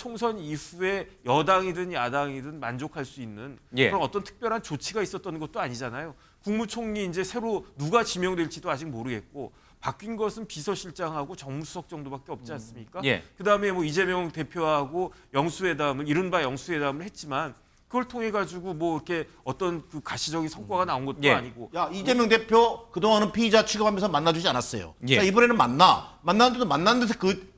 총선 이후에 여당이든 야당이든 만족할 수 있는 예. 그런 어떤 특별한 조치가 있었던 것도 아니잖아요. 국무총리 이제 새로 누가 지명될지도 아직 모르겠고 바뀐 것은 비서실장하고 정무수석 정도밖에 없지 않습니까? 예. 그다음에 뭐 이재명 대표하고 영수회담을 이른바 영수회담을 했지만 그걸 통해 가지고 뭐 이렇게 어떤 그 가시적인 성과가 나온 것도 예. 아니고 야, 이재명 대표 그동안은 피의자 취급하면서 만나주지 않았어요. 예. 자, 이번에는 만났는데도 만난 데서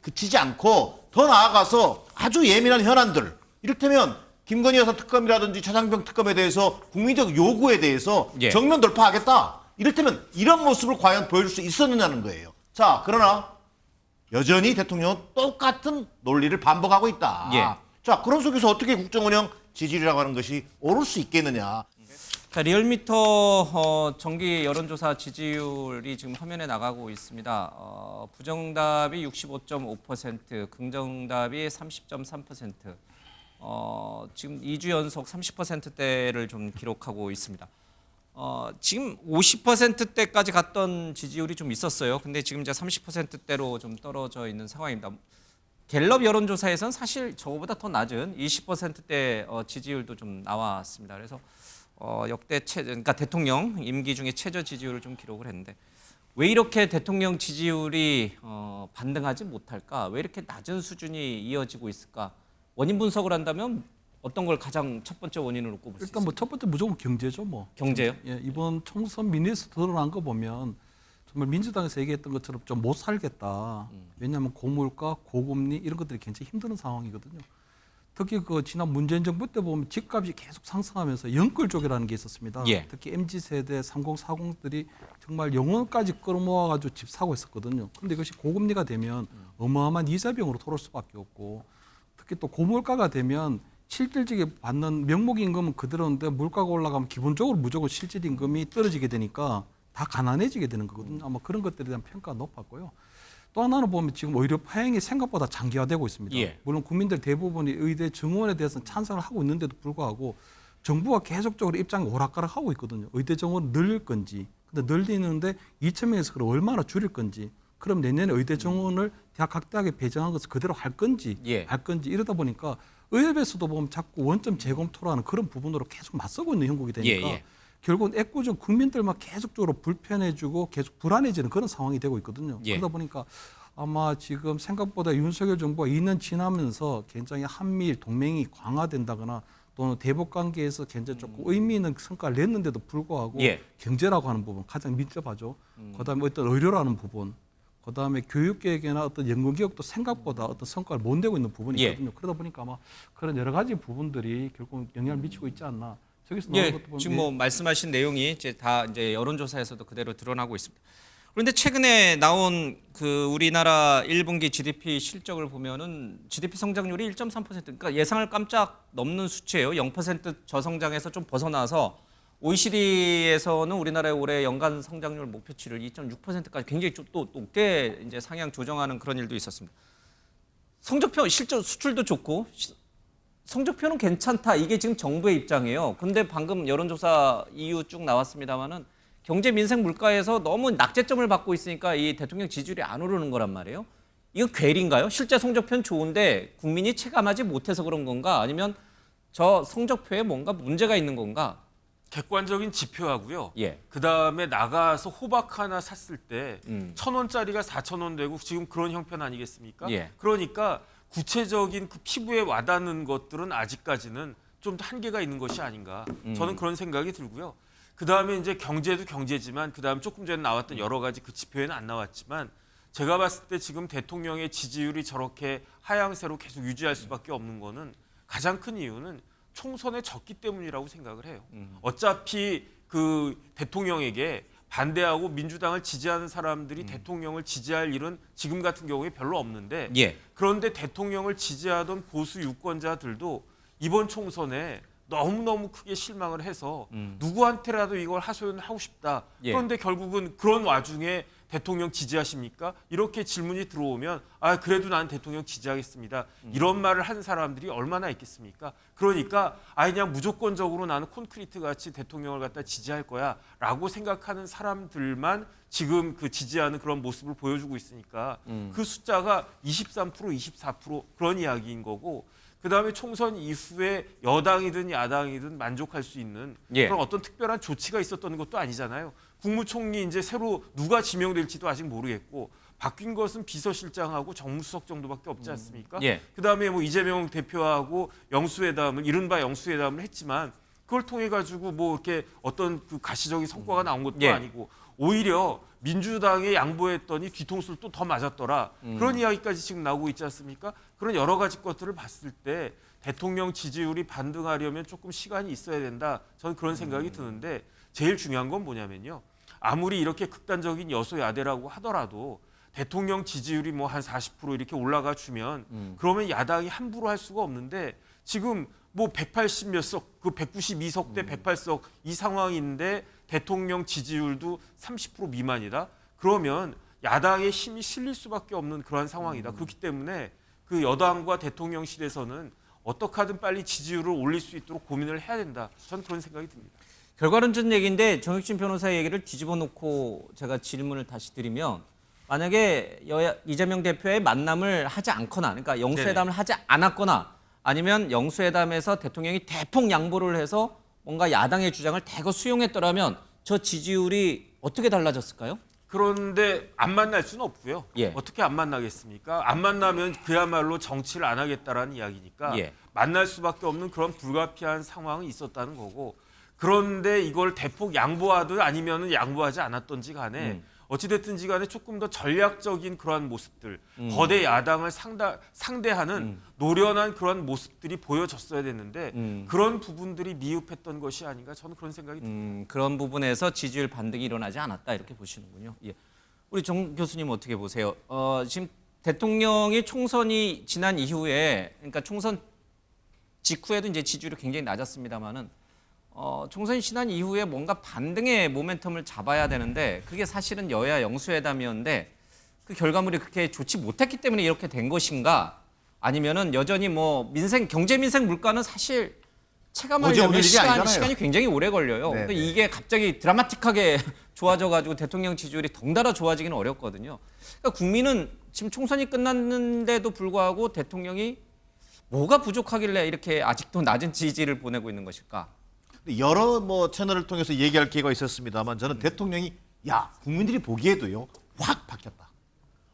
그치지 않고 더 나아가서 아주 예민한 현안들, 이를테면 김건희 여사 특검이라든지 차장병 특검에 대해서 국민적 요구에 대해서 예. 정면 돌파하겠다. 이를테면 이런 모습을 과연 보여줄 수 있었느냐는 거예요. 자, 그러나 여전히 대통령은 똑같은 논리를 반복하고 있다. 예. 자, 그런 속에서 어떻게 국정운영 지지율이라고 하는 것이 오를 수 있겠느냐. 자, 리얼미터 정기 여론조사 지지율이 지금 화면에 나가고 있습니다. 부정답이 65.5%, 긍정답이 30.3%. 지금 2주 연속 30%대를 좀 기록하고 있습니다. 지금 50%대까지 갔던 지지율이 좀 있었어요. 근데 지금 이제 30%대로 좀 떨어져 있는 상황입니다. 갤럽 여론조사에서는 사실 저거보다 더 낮은 20%대 지지율도 좀 나왔습니다. 그래서 역대 그러니까 대통령 임기 중에 최저 지지율을 좀 기록을 했는데 왜 이렇게 대통령 지지율이 반등하지 못할까? 왜 이렇게 낮은 수준이 이어지고 있을까? 원인 분석을 한다면 어떤 걸 가장 첫 번째 원인으로 꼽을 수 있을까요? 일단 뭐 첫 번째 무조건 경제죠, 뭐. 경제요? 예, 이번 총선 민의에서 드러난 거 보면 정말 민주당에서 얘기했던 것처럼 좀 못 살겠다. 왜냐하면 고물가, 고금리 이런 것들이 굉장히 힘든 상황이거든요. 특히 그 지난 문재인 정부 때 보면 집값이 계속 상승하면서 영끌족이라는 게 있었습니다. 예. 특히 MZ세대 3040들이 정말 영혼까지 끌어모아가지고 집 사고 있었거든요. 그런데 이것이 고금리가 되면 어마어마한 이자병으로 돌아올 수밖에 없고 특히 또 고물가가 되면 실질적인 받는 명목임금은 그대로인데 물가가 올라가면 기본적으로 무조건 실질임금이 떨어지게 되니까 다 가난해지게 되는 거거든요. 아마 그런 것들에 대한 평가가 높았고요. 또 하나는 보면 지금 오히려 파행이 생각보다 장기화되고 있습니다. 예. 물론 국민들 대부분이 의대 정원에 대해서는 찬성을 하고 있는데도 불구하고 정부가 계속적으로 입장이 오락가락하고 있거든요. 의대 정원 늘릴 건지, 근데 늘리는데 2,000명에서 그걸 얼마나 줄일 건지, 그럼 내년에 의대 정원을 대학 각 대학에 배정한 것을 그대로 할 건지, 예. 할 건지 이러다 보니까 의협에서도 보면 자꾸 원점 재검토라는 그런 부분으로 계속 맞서고 있는 형국이 되니까 예, 예. 결국은 애꿎은 국민들만 계속적으로 불편해지고 계속 불안해지는 그런 상황이 되고 있거든요. 예. 그러다 보니까 아마 지금 생각보다 윤석열 정부가 2년 지나면서 굉장히 한미일 동맹이 강화된다거나 또는 대북 관계에서 굉장히 조금 의미 있는 성과를 냈는데도 불구하고 예. 경제라고 하는 부분 가장 밀접하죠. 그다음에 어떤 의료라는 부분, 그다음에 교육 계획이나 어떤 연금 개혁도 생각보다 어떤 성과를 못 내고 있는 부분이 예. 있거든요. 그러다 보니까 아마 그런 여러 가지 부분들이 결국 영향을 미치고 있지 않나. 저기서 나오는 예, 것도 보면 지금 뭐 말씀하신 내용이 이제 다 이제 여론조사에서도 그대로 드러나고 있습니다. 그런데 최근에 나온 그 우리나라 1분기 GDP 실적을 보면은 GDP 성장률이 1.3%, 그러니까 예상을 깜짝 넘는 수치예요. 0% 저성장에서 좀 벗어나서 OECD에서는 우리나라의 올해 연간 성장률 목표치를 2.6%까지 굉장히 또 높게 이제 상향 조정하는 그런 일도 있었습니다. 성적표 실적 수출도 좋고 성적표는 괜찮다. 이게 지금 정부의 입장이에요. 근데 방금 여론조사 이유 쭉 나왔습니다만은 경제 민생 물가에서 너무 낙제점을 받고 있으니까 이 대통령 지지율이 안 오르는 거란 말이에요. 이거 괴리인가요? 실제 성적표는 좋은데 국민이 체감하지 못해서 그런 건가? 아니면 저 성적표에 뭔가 문제가 있는 건가? 객관적인 지표하고요. 예. 그다음에 나가서 호박 하나 샀을 때 1,000원짜리가 4,000원 되고 지금 그런 형편 아니겠습니까? 예. 그러니까 구체적인 그 피부에 와닿는 것들은 아직까지는 좀 한계가 있는 것이 아닌가. 저는 그런 생각이 들고요. 그다음에 이제 경제도 경제지만 그다음 조금 전에 나왔던 여러 가지 그 지표에는 안 나왔지만 제가 봤을 때 지금 대통령의 지지율이 저렇게 하향세로 계속 유지할 수밖에 없는 거는 가장 큰 이유는 총선에 졌기 때문이라고 생각을 해요. 어차피 그 대통령에게 반대하고 민주당을 지지하는 사람들이 대통령을 지지할 일은 지금 같은 경우에 별로 없는데 예. 그런데 대통령을 지지하던 보수 유권자들도 이번 총선에 너무너무 크게 실망을 해서 누구한테라도 이걸 하소연하고 싶다. 예. 그런데 결국은 그런 와중에 대통령 지지하십니까? 이렇게 질문이 들어오면 아 그래도 나는 대통령 지지하겠습니다. 이런 말을 한 사람들이 얼마나 있겠습니까? 그러니까 아 그냥 무조건적으로 나는 콘크리트 같이 대통령을 갖다 지지할 거야라고 생각하는 사람들만 지금 그 지지하는 그런 모습을 보여주고 있으니까 그 숫자가 23%, 24% 그런 이야기인 거고 그다음에 총선 이후에 여당이든 야당이든 만족할 수 있는 예. 그런 어떤 특별한 조치가 있었던 것도 아니잖아요. 국무총리 이제 새로 누가 지명될지도 아직 모르겠고 바뀐 것은 비서실장하고 정무수석 정도밖에 없지 않습니까? 예. 그다음에 뭐 이재명 대표하고 영수회담을 이른바 영수회담을 했지만 그걸 통해 가지고 뭐 이렇게 어떤 그 가시적인 성과가 나온 것도 예. 아니고 오히려 민주당에 양보했더니 뒤통수를 또 더 맞았더라. 그런 이야기까지 지금 나오고 있지 않습니까? 그런 여러 가지 것들을 봤을 때 대통령 지지율이 반등하려면 조금 시간이 있어야 된다. 저는 그런 생각이 드는데 제일 중요한 건 뭐냐면요. 아무리 이렇게 극단적인 여소야대라고 하더라도 대통령 지지율이 뭐 한 40% 이렇게 올라가 주면 그러면 야당이 함부로 할 수가 없는데 지금 뭐 180 몇 석, 그 192석 대 108석 이 상황인데 대통령 지지율도 30% 미만이다. 그러면 야당의 힘이 실릴 수밖에 없는 그러한 상황이다. 그렇기 때문에 그 여당과 대통령실에서는 어떻게 하든 빨리 지지율을 올릴 수 있도록 고민을 해야 된다. 저는 그런 생각이 듭니다. 결과론적 얘기인데 정혁진 변호사의 얘기를 뒤집어 놓고 제가 질문을 다시 드리면 만약에 이재명 대표의 만남을 하지 않거나 그러니까 영수회담을 하지 않았거나 아니면 영수회담에서 대통령이 대폭 양보를 해서 뭔가 야당의 주장을 대거 수용했더라면 저 지지율이 어떻게 달라졌을까요? 그런데 안 만날 수는 없고요. 예. 어떻게 안 만나겠습니까? 안 만나면 그야말로 정치를 안 하겠다라는 이야기니까 예. 만날 수밖에 없는 그런 불가피한 상황이 있었다는 거고 그런데 이걸 대폭 양보하든 아니면 양보하지 않았던지 간에 어찌됐든지 간에 조금 더 전략적인 그러한 모습들 거대 야당을 상대하는 노련한 그런 모습들이 보여졌어야 됐는데 그런 부분들이 미흡했던 것이 아닌가 저는 그런 생각이 듭니다. 그런 부분에서 지지율 반등이 일어나지 않았다 이렇게 보시는군요. 예. 우리 정 교수님 어떻게 보세요? 지금 대통령이 총선이 지난 이후에 그러니까 총선 직후에도 이제 지지율이 굉장히 낮았습니다만은 총선이 지난 이후에 뭔가 반등의 모멘텀을 잡아야 되는데 그게 사실은 여야 영수회담이었는데 그 결과물이 그렇게 좋지 못했기 때문에 이렇게 된 것인가? 아니면은 여전히 뭐 경제 민생 물가는 사실 체감하려면 시간이 굉장히 오래 걸려요. 네, 근데 네. 이게 갑자기 드라마틱하게 좋아져가지고 대통령 지지율이 덩달아 좋아지기는 어렵거든요. 그러니까 국민은 지금 총선이 끝났는데도 불구하고 대통령이 뭐가 부족하길래 이렇게 아직도 낮은 지지를 보내고 있는 것일까? 여러 뭐 채널을 통해서 얘기할 기회가 있었습니다만 저는 대통령이 야 국민들이 보기에도요 확 바뀌었다,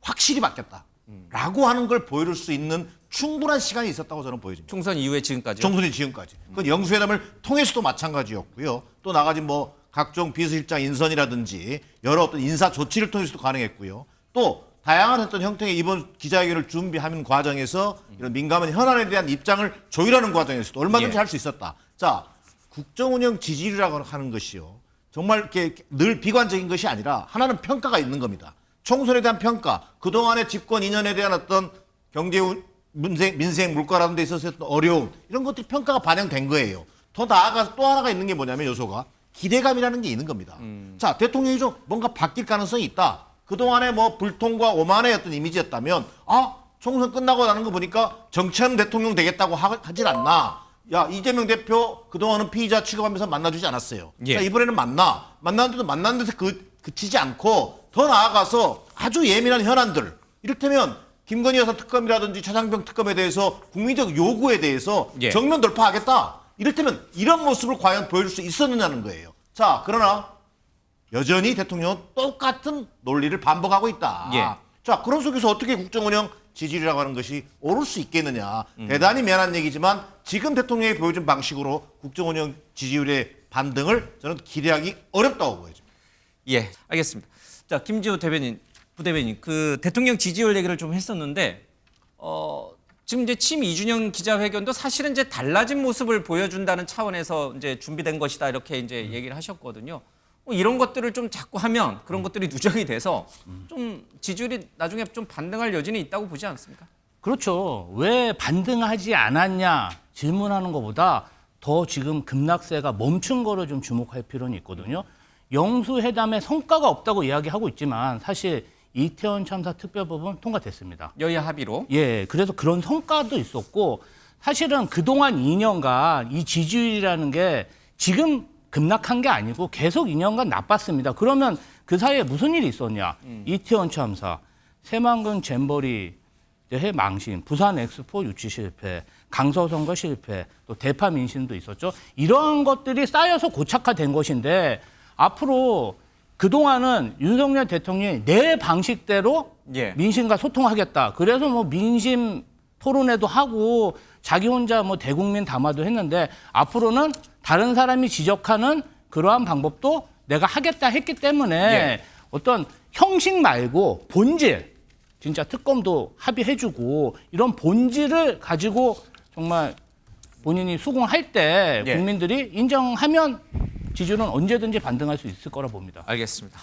확실히 바뀌었다. 라고 하는 걸 보여줄 수 있는 충분한 시간이 있었다고 저는 보여집니다. 총선 이후에 지금까지요? 총선이 지금까지. 그 영수회담을 통해서도 마찬가지였고요. 또 나가지 뭐 각종 비서실장 인선이라든지 여러 어떤 인사 조치를 통해서도 가능했고요. 또 다양한 어떤 형태의 이번 기자회견을 준비하는 과정에서 이런 민감한 현안에 대한 입장을 조율하는 과정에서도 얼마든지 예. 할 수 있었다. 자, 국정운영 지지율이라고 하는 것이요. 정말 이렇게 늘 비관적인 것이 아니라 하나는 평가가 있는 겁니다. 총선에 대한 평가, 그동안의 집권 2년에 대한 어떤 경제 민생 물가라는 데 있어서 어떤 어려움 이런 것들이 평가가 반영된 거예요. 더 나아가서 또 하나가 있는 게 뭐냐면 요소가 기대감이라는 게 있는 겁니다. 자, 대통령이 좀 뭔가 바뀔 가능성이 있다. 그동안에 뭐 불통과 오만의 어떤 이미지였다면 총선 끝나고 나는 거 보니까 정치하는 대통령 되겠다고 하질 않나. 야, 이재명 대표 그동안은 피의자 취급하면서 만나주지 않았어요. 예. 자, 이번에는 만났는데도 만난 데서 그치지 않고 더 나아가서 아주 예민한 현안들 이를테면 김건희 여사 특검이라든지 최상병 특검에 대해서 국민적 요구에 대해서 예. 정면 돌파하겠다. 이를테면 이런 모습을 과연 보여줄 수 있었느냐는 거예요. 자, 그러나 여전히 대통령은 똑같은 논리를 반복하고 있다. 예. 자, 그런 속에서 어떻게 국정운영 지지율이라고 하는 것이 오를 수 있겠느냐. 대단히 미안한 얘기지만 지금 대통령이 보여준 방식으로 국정운영 지지율의 반등을 저는 기대하기 어렵다고 보여집니다. 예, 알겠습니다. 자, 김지호 부대변인, 그 대통령 지지율 얘기를 좀 했었는데, 지금 이제 침 이준영 기자회견도 사실은 이제 달라진 모습을 보여준다는 차원에서 이제 준비된 것이다 이렇게 이제 얘기를 하셨거든요. 이런 것들을 좀 자꾸 하면 그런 것들이 누적이 돼서 좀 지지율이 나중에 좀 반등할 여지는 있다고 보지 않습니까? 그렇죠. 왜 반등하지 않았냐 질문하는 것보다 더 지금 급락세가 멈춘 거를 좀 주목할 필요는 있거든요. 영수회담에 성과가 없다고 이야기하고 있지만 사실 이태원 참사 특별법은 통과됐습니다. 여야 합의로. 예, 그래서 그런 성과도 있었고 사실은 그동안 2년간 이 지지율이라는 게 지금 급락한 게 아니고 계속 2년간 나빴습니다. 그러면 그 사이에 무슨 일이 있었냐? 이태원 참사, 새만금 잼버리 망신, 부산 엑스포 유치 실패, 강서 선거 실패, 또 대파 민심도 있었죠. 이러한 것들이 쌓여서 고착화된 것인데 앞으로 그동안은 윤석열 대통령이 내 방식대로 예. 민심과 소통하겠다. 그래서 뭐 민심 토론회도 하고 자기 혼자 뭐 대국민 담화도 했는데 앞으로는 다른 사람이 지적하는 그러한 방법도 내가 하겠다 했기 때문에 예. 어떤 형식 말고 본질, 진짜 특검도 합의해주고 이런 본질을 가지고 정말 본인이 수긍할 때 예. 국민들이 인정하면 지지율은 언제든지 반등할 수 있을 거라 봅니다. 알겠습니다.